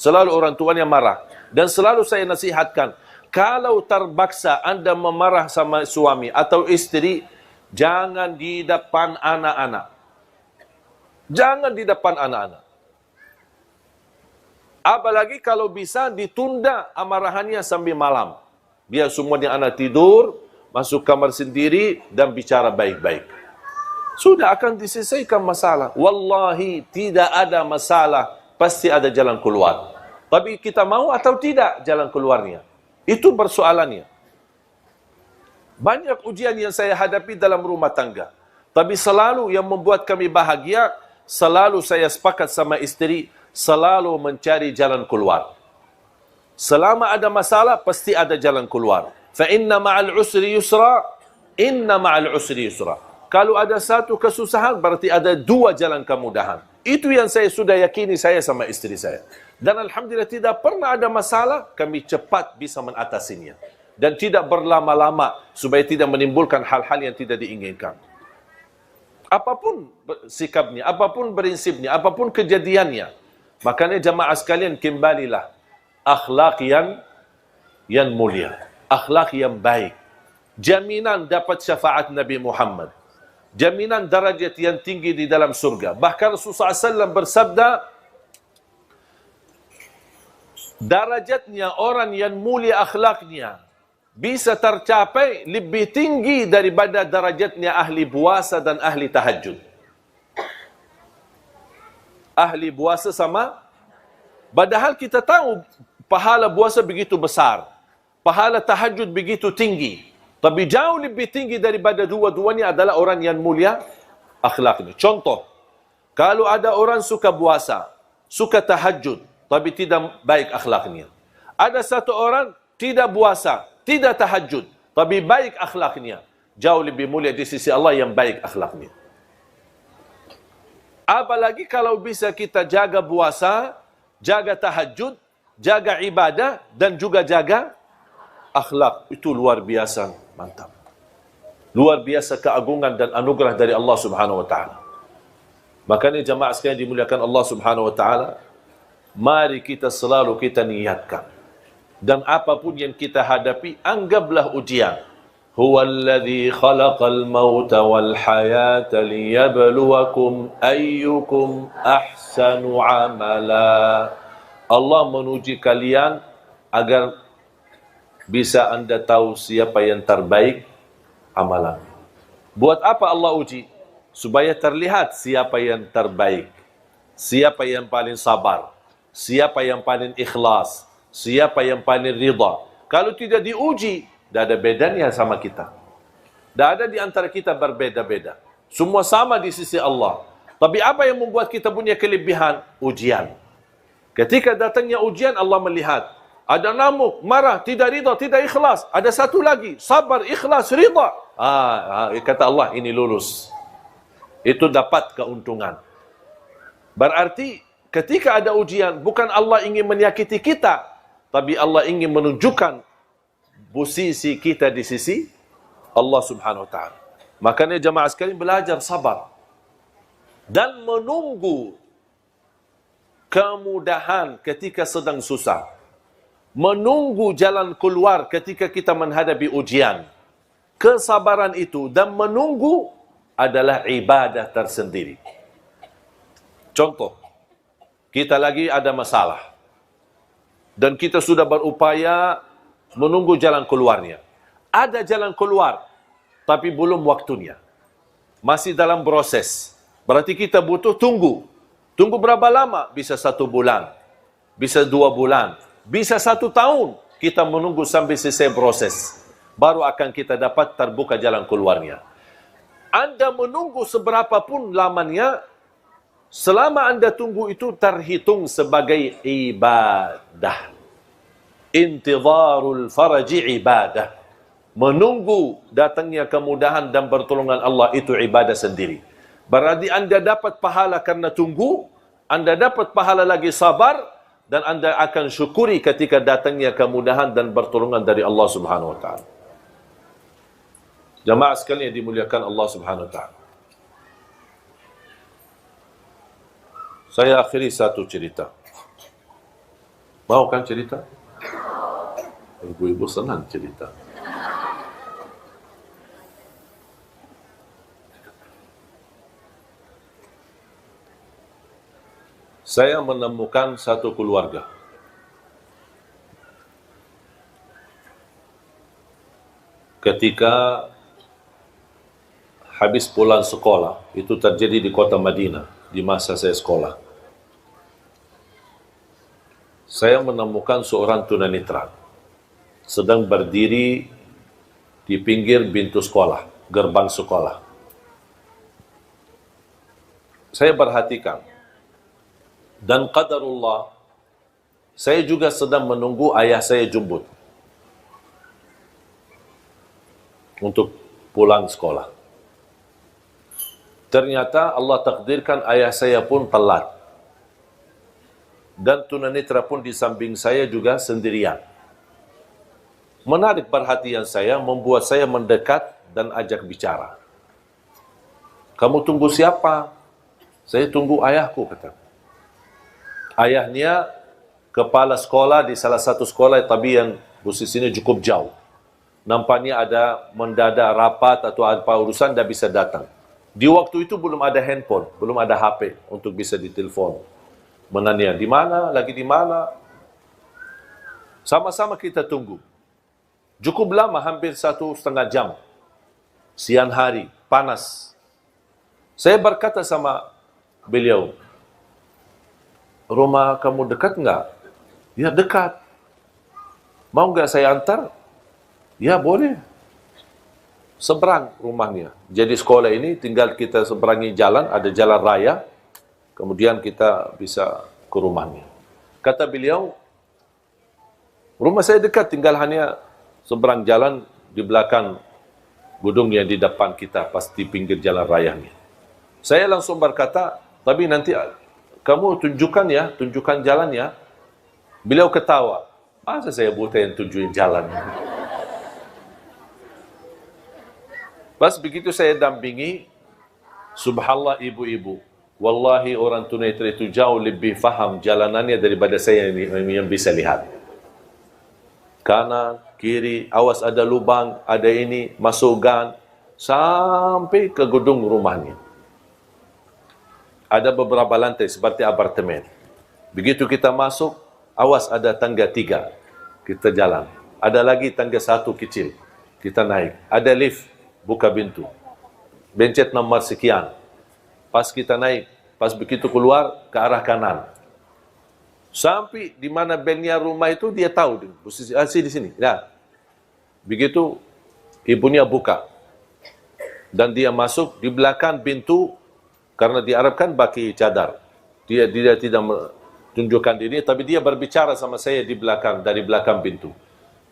Selalu orang tuanya marah. Dan selalu saya nasihatkan, kalau terpaksa anda memarah sama suami atau istri, jangan di depan anak-anak. Jangan di depan anak-anak. Apalagi kalau bisa ditunda amarahannya sampai malam. Biar semuanya anak tidur, masuk kamar sendiri dan bicara baik-baik. Sudah akan diselesaikan masalah. Wallahi tidak ada masalah, pasti ada jalan keluar. Tapi kita mau atau tidak jalan keluarnya. Itu persoalannya. Banyak ujian yang saya hadapi dalam rumah tangga. Tapi selalu yang membuat kami bahagia, selalu saya sepakat sama istri, selalu mencari jalan keluar. Selama ada masalah, pasti ada jalan keluar. Fa inna ma'al usri yusra, inna ma'al usri yusra. Kalau ada satu kesusahan, berarti ada dua jalan kemudahan. Itu yang saya sudah yakini saya sama istri saya. Dan alhamdulillah tidak pernah ada masalah, kami cepat bisa mengatasinya. Dan tidak berlama-lama, supaya tidak menimbulkan hal-hal yang tidak diinginkan. Apapun sikapnya, apapun prinsipnya, apapun kejadiannya. Makanya jamaah sekalian, kembalilah. Akhlak yang mulia. Akhlak yang baik. Jaminan dapat syafaat Nabi Muhammad. Jaminan darajat yang tinggi di dalam surga. Bahkan Rasulullah SAW bersabda, darajatnya orang yang mulia akhlaknya bisa tercapai lebih tinggi daripada darajatnya ahli puasa dan ahli tahajud. Ahli puasa sama, padahal kita tahu pahala puasa begitu besar, pahala tahajud begitu tinggi, tapi jauh lebih tinggi daripada dua-duanya adalah orang yang mulia akhlaknya. Contoh, kalau ada orang suka puasa, suka tahajud, tapi tidak baik akhlaknya. Ada satu orang tidak puasa, tidak tahajud, tapi baik akhlaknya. Jauh lebih mulia di sisi Allah yang baik akhlaknya. Apalagi kalau bisa kita jaga puasa, jaga tahajud, jaga ibadah, dan juga jaga akhlak. Itu luar biasa, mantap. Luar biasa keagungan dan anugerah dari Allah Subhanahu wa taala. Makanya jamaah sekalian dimuliakan Allah Subhanahu wa taala, mari kita selalu kita niatkan. Dan apapun yang kita hadapi, anggaplah ujian. Huwallazi khalaqal mauta wal hayata liyabluwakum ayyukum ahsanu amala. Allah menuji kalian agar bisa Anda tahu siapa yang terbaik amalan. Buat apa Allah uji? Supaya terlihat siapa yang terbaik, siapa yang paling sabar, siapa yang paling ikhlas, siapa yang paling ridha. Kalau tidak diuji, tidak ada bedanya sama kita. Tidak ada di antara kita berbeda-beda. Semua sama di sisi Allah. Tapi apa yang membuat kita punya kelebihan? Ujian. Ketika datangnya ujian, Allah melihat. Ada namuk, marah, tidak ridha, tidak ikhlas. Ada satu lagi, sabar, ikhlas, ridha. Kata Allah, ini lulus. Itu dapat keuntungan. Berarti ketika ada ujian, bukan Allah ingin menyakiti kita, tapi Allah ingin menunjukkan posisi kita di sisi Allah Subhanahu wa taala. Makanya jemaah sekalian belajar sabar dan menunggu kemudahan ketika sedang susah. Menunggu jalan keluar ketika kita menghadapi ujian. Kesabaran itu dan menunggu adalah ibadah tersendiri. Contoh, kita lagi ada masalah dan kita sudah berupaya menunggu jalan keluarnya. Ada jalan keluar, tapi belum waktunya. Masih dalam proses. Berarti kita butuh tunggu. Tunggu berapa lama? Bisa 1 bulan, bisa 2 bulan, bisa 1 tahun. Kita menunggu sampai selesai proses. Baru akan kita dapat terbuka jalan keluarnya. Anda menunggu seberapa pun lamanya, selama Anda tunggu itu terhitung sebagai ibadah. Intidharul faraji ibadah. Menunggu datangnya kemudahan dan pertolongan Allah itu ibadah sendiri. Berarti Anda dapat pahala karena tunggu, Anda dapat pahala lagi sabar, dan Anda akan syukuri ketika datangnya kemudahan dan pertolongan dari Allah Subhanahu wa taala. Jamaah sekalian yang dimuliakan Allah Subhanahu wa taala. Saya akhiri satu cerita. Mau kan cerita? Ibu-ibu senang cerita. Saya menemukan satu keluarga. Ketika habis pulang sekolah, itu terjadi di kota Madinah, di masa saya sekolah. Saya menemukan seorang tunanetra sedang berdiri di pinggir pintu sekolah, gerbang sekolah. Saya perhatikan, dan qadarullah, saya juga sedang menunggu ayah saya jemput untuk pulang sekolah. Ternyata Allah takdirkan ayah saya pun telat. Dan tunanetra pun di samping saya juga sendirian. Menarik perhatian saya, membuat saya mendekat dan ajak bicara. Kamu tunggu siapa? Saya tunggu ayahku, kata. Ayahnya kepala sekolah di salah satu sekolah, tapi yang posisinya cukup jauh. Nampaknya ada mendadak rapat atau apa urusan, tidak bisa datang. Di waktu itu belum ada handphone, belum ada HP untuk bisa ditelepon. Menanya, di mana? Lagi di mana? Sama-sama kita tunggu. Cukup lama, hampir 1,5 jam. Siang hari, panas. Saya berkata sama beliau, rumah kamu dekat enggak? Ya, dekat. Mau enggak saya antar? Ya, boleh. Seberang rumahnya. Jadi sekolah ini tinggal kita seberangi jalan, ada jalan raya, kemudian kita bisa ke rumahnya. Kata beliau, rumah saya dekat, tinggal hanya seberang jalan di belakang gedung yang di depan kita, pasti pinggir jalan raya ni. Saya langsung berkata, tapi nanti kamu tunjukkan jalan ya. Beliau ketawa. Masa saya buta yang tunjukin jalan? Pas begitu saya dampingi, subhanallah ibu-ibu. Wallahi orang tunanetra itu jauh lebih faham jalanannya daripada saya yang bisa lihat. Kanan, kiri, awas ada lubang, ada ini, masuk gang, sampai ke gedung rumahnya. Ada beberapa lantai seperti apartemen. Begitu kita masuk, awas ada tangga 3, kita jalan. Ada lagi tangga 1 kecil, kita naik. Ada lift, buka pintu. Bencet nomor sekian. Pas kita naik, pas begitu keluar ke arah kanan. Sampai di mana belnya rumah itu dia tahu. Di sini. Nah, begitu ibunya buka. Dan dia masuk di belakang pintu karena diharapkan pakai cadar. Dia tidak tunjukkan diri, tapi dia berbicara sama saya di belakang, dari belakang pintu.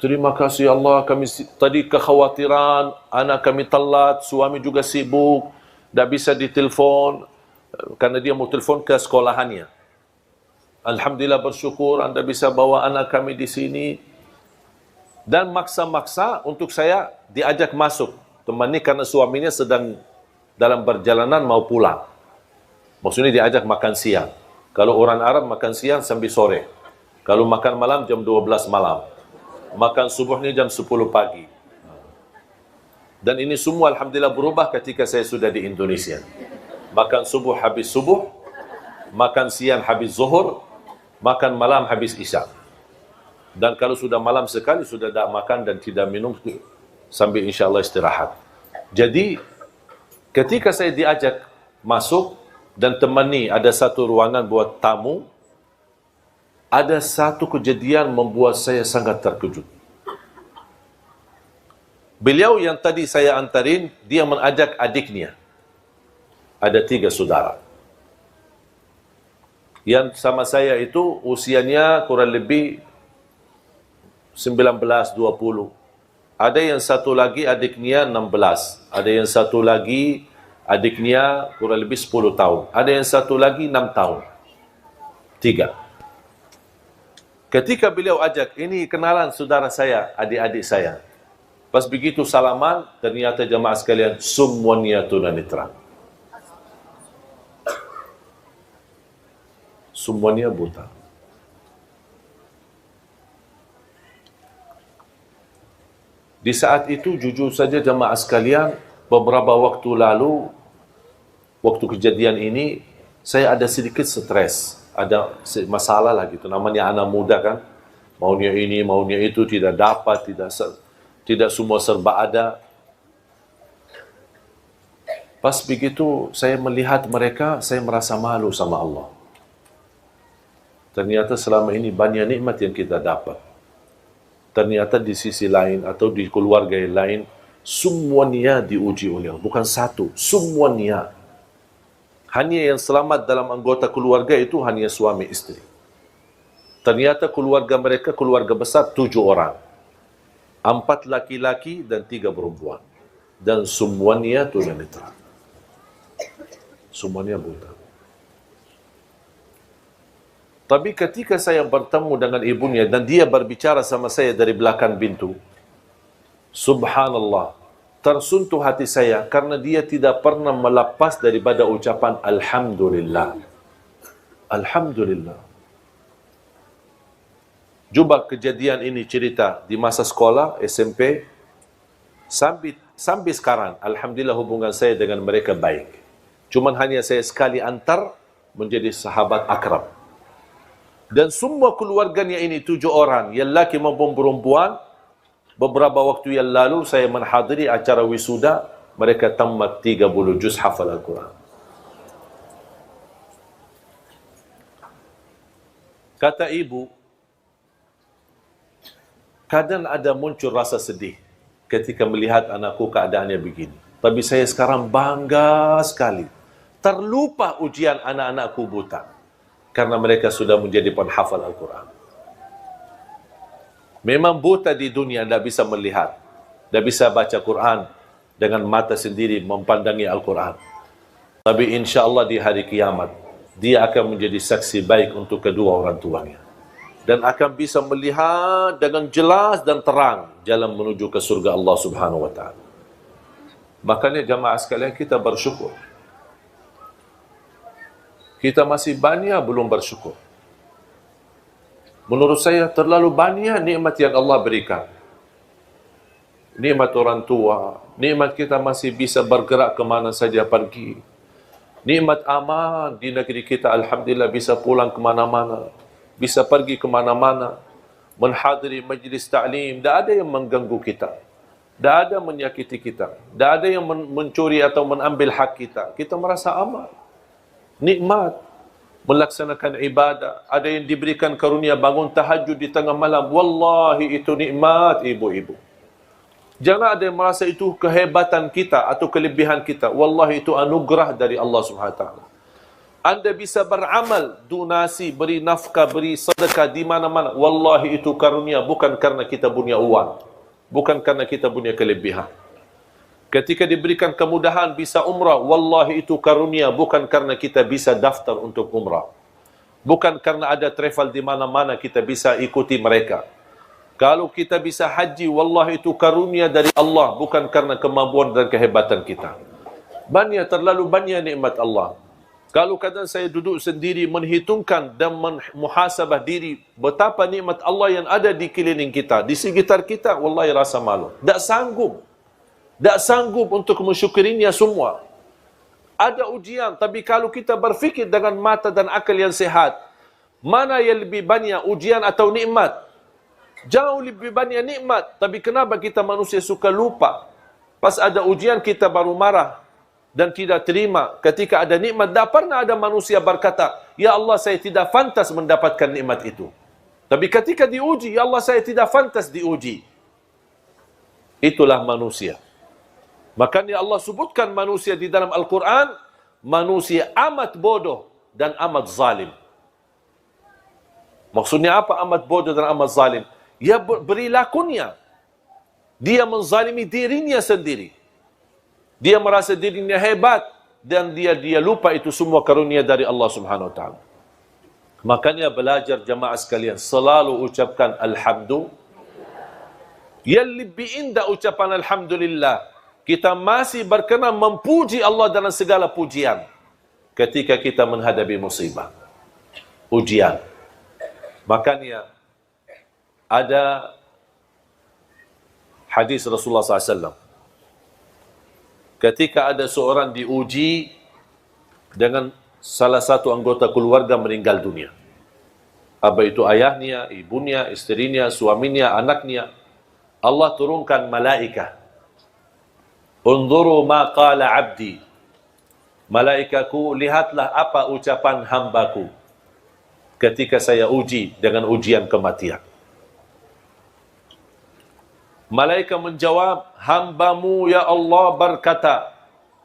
Terima kasih Allah, kami tadi kekhawatiran, anak kami telat, suami juga sibuk, tidak bisa ditelepon, karena dia mau telepon ke sekolahannya. Alhamdulillah bersyukur Anda bisa bawa anak kami di sini. Dan maksa-maksa untuk saya diajak masuk. Temani karena suaminya sedang dalam perjalanan mau pulang. Maksudnya diajak makan siang. Kalau orang Arab makan siang sampai sore. Kalau makan malam jam 12 malam. Makan subuhnya jam 10 pagi. Dan ini semua alhamdulillah berubah ketika saya sudah di Indonesia. Makan subuh habis subuh, makan siang habis zuhur, makan malam habis isya. Dan kalau sudah malam sekali, sudah tidak makan dan tidak minum, sambil insyaAllah istirahat. Jadi, ketika saya diajak masuk dan temani ada satu ruangan buat tamu, ada satu kejadian membuat saya sangat terkejut. Beliau yang tadi saya antarin, dia mengajak adiknya. Ada 3 saudara. Yang sama saya itu usianya kurang lebih 19-20. Ada yang satu lagi adiknya 16. Ada yang satu lagi adiknya kurang lebih 10 tahun. Ada yang satu lagi 6 tahun. 3. Ketika beliau ajak, ini kenalan saudara saya, adik-adik saya. Pas begitu salaman, ternyata jemaah sekalian, semuanya tunanetra. Semuanya buta. Di saat itu, jujur saja jemaah sekalian, beberapa waktu lalu, waktu kejadian ini, saya ada sedikit stres. Ada masalah lah gitu. Namanya anak muda kan. Maunya ini, maunya itu, tidak dapat, tidak semua serba ada. Pas begitu saya melihat mereka, saya merasa malu sama Allah. Ternyata selama ini banyak nikmat yang kita dapat. Ternyata di sisi lain atau di keluarga yang lain, semuanya diuji oleh Allah. Bukan satu, semuanya. Hanya yang selamat dalam anggota keluarga itu hanya suami istri. Ternyata keluarga mereka keluarga besar 7 orang. 4 laki-laki dan 3 perempuan. Dan semuanya tunanetra. Semuanya buta. Tapi ketika saya bertemu dengan ibunya dan dia berbicara sama saya dari belakang pintu, subhanallah, tersentuh hati saya karena dia tidak pernah melepas daripada ucapan Alhamdulillah. Alhamdulillah. Coba kejadian ini cerita di masa sekolah, SMP, sampai sekarang, alhamdulillah hubungan saya dengan mereka baik. Cuman hanya saya sekali antar menjadi sahabat akrab. Dan semua keluarganya ini 7 orang, yang laki maupun perempuan. Beberapa waktu yang lalu saya menghadiri acara wisuda, mereka tamat 30 juz hafal Al-Quran. Kata ibu, kadang ada muncul rasa sedih ketika melihat anakku keadaannya begini. Tapi saya sekarang bangga sekali. Terlupa ujian anak-anakku buta. Karena mereka sudah menjadi penghafal Al-Quran. Memang buta di dunia, tidak bisa melihat, tidak bisa baca Quran dengan mata sendiri mempandangi Al-Quran. Tapi insya Allah di hari kiamat, dia akan menjadi saksi baik untuk kedua orang tuanya. Dan akan bisa melihat dengan jelas dan terang jalan menuju ke surga Allah Subhanahu wa ta'ala. Makanya jamaah sekalian, kita bersyukur. Kita masih banyak belum bersyukur. Menurut saya terlalu banyak nikmat yang Allah berikan. Nikmat orang tua, nikmat kita masih bisa bergerak kemana saja pergi. Nikmat aman di negeri kita, alhamdulillah bisa pulang kemana-mana, bisa pergi kemana-mana, menghadiri majlis ta'lim, tidak ada yang mengganggu kita, tidak ada menyakiti kita, tidak ada yang mencuri atau mengambil hak kita. Kita merasa aman, nikmat, melaksanakan ibadah. Ada yang diberikan karunia bangun tahajud di tengah malam, wallahi itu nikmat ibu-ibu. Jangan ada yang merasa itu kehebatan kita atau kelebihan kita. Wallahi itu anugerah dari Allah Subhanahu wa ta'ala. Anda bisa beramal, donasi, beri nafkah, beri sedekah di mana-mana. Wallahi itu karunia, bukan karena kita punya uang, bukan karena kita punya kelebihan. Ketika diberikan kemudahan bisa umrah, wallahi itu karunia, bukan karena kita bisa daftar untuk umrah, bukan karena ada travel di mana-mana kita bisa ikuti mereka. Kalau kita bisa haji, wallahi itu karunia dari Allah, bukan karena kemampuan dan kehebatan kita. Banyak, terlalu banyak nikmat Allah. Kalau kadang saya duduk sendiri menghitungkan dan muhasabah diri, betapa nikmat Allah yang ada di keliling kita, di sekitar kita, wallahi rasa malu. Tak sanggup untuk mensyukurinya semua. Ada ujian, tapi kalau kita berfikir dengan mata dan akal yang sehat, mana yang lebih banyak, ujian atau nikmat? Jauh lebih banyak nikmat. Tapi kenapa kita manusia suka lupa? Pas ada ujian kita baru marah dan tidak terima. Ketika ada nikmat, tak pernah ada manusia berkata, ya Allah saya tidak pantas mendapatkan nikmat itu. Tapi ketika diuji, ya Allah saya tidak pantas diuji. Itulah manusia. Makanya Allah sebutkan manusia di dalam Al-Quran, manusia amat bodoh dan amat zalim. Maksudnya apa amat bodoh dan amat zalim? Ya perilakunya. Dia menzalimi dirinya sendiri. Dia merasa dirinya hebat dan dia lupa itu semua karunia dari Allah Subhanahu wa ta'ala. Makanya belajar jamaah sekalian, selalu ucapkan alhamdulillah. Yang lebih indah ucapan alhamdulillah, kita masih berkenan memuji Allah dalam segala pujian ketika kita menghadapi musibah, ujian. Makanya ada hadis Rasulullah SAW. Ketika ada seorang diuji dengan salah satu anggota keluarga meninggal dunia. Apa itu ayahnya, ibunya, istrinya, suaminya, anaknya. Allah turunkan malaikat. Unzuru ma qala abdi. Malaikatku, lihatlah apa ucapan hambaku ketika saya uji dengan ujian kematian. Malaikat menjawab, hambamu ya Allah berkata,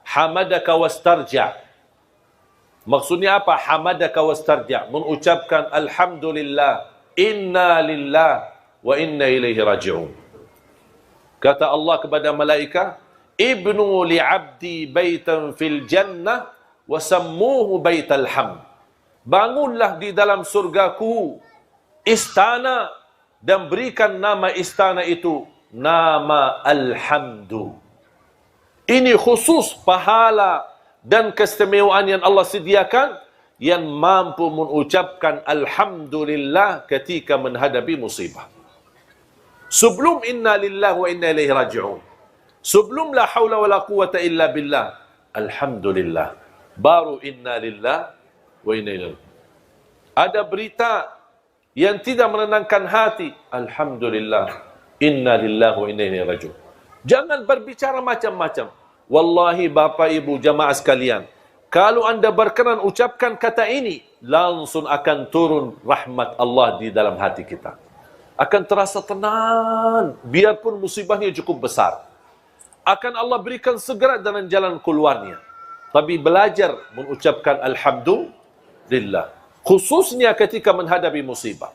hamadaka wastarja. Maksudnya apa? Hamadaka wastarja. Mengucapkan alhamdulillah, inna lillah wa inna ilaihi raji'un. Kata Allah kepada malaikat, ibnu li'abdi baitan fil jannah wa sammuhu baital hamd. Bangunlah di dalam surgaku istana dan berikan nama istana itu nama Alhamdu. Ini khusus pahala dan keistimewaan yang Allah sediakan yang mampu mengucapkan Alhamdulillah ketika menghadapi musibah. Sebelum inna lillahi wa inna ilaihi raji'un, sebelum la hawla wa la quwata illa billah, Alhamdulillah, baru inna lillahi wa inna ilaihi. Ada berita yang tidak menenangkan hati, Alhamdulillah, inna lillahi wa inna ilaihi raji'un. Jangan berbicara macam-macam. Wallahi Bapak Ibu jamaah sekalian, kalau anda berkenan ucapkan kata ini, langsung akan turun rahmat Allah di dalam hati kita. Akan terasa tenang, biarpun musibahnya cukup besar. Akan Allah berikan segera dalam jalan keluarnya. Tapi belajar mengucapkan Alhamdulillah, khususnya ketika menghadapi musibah.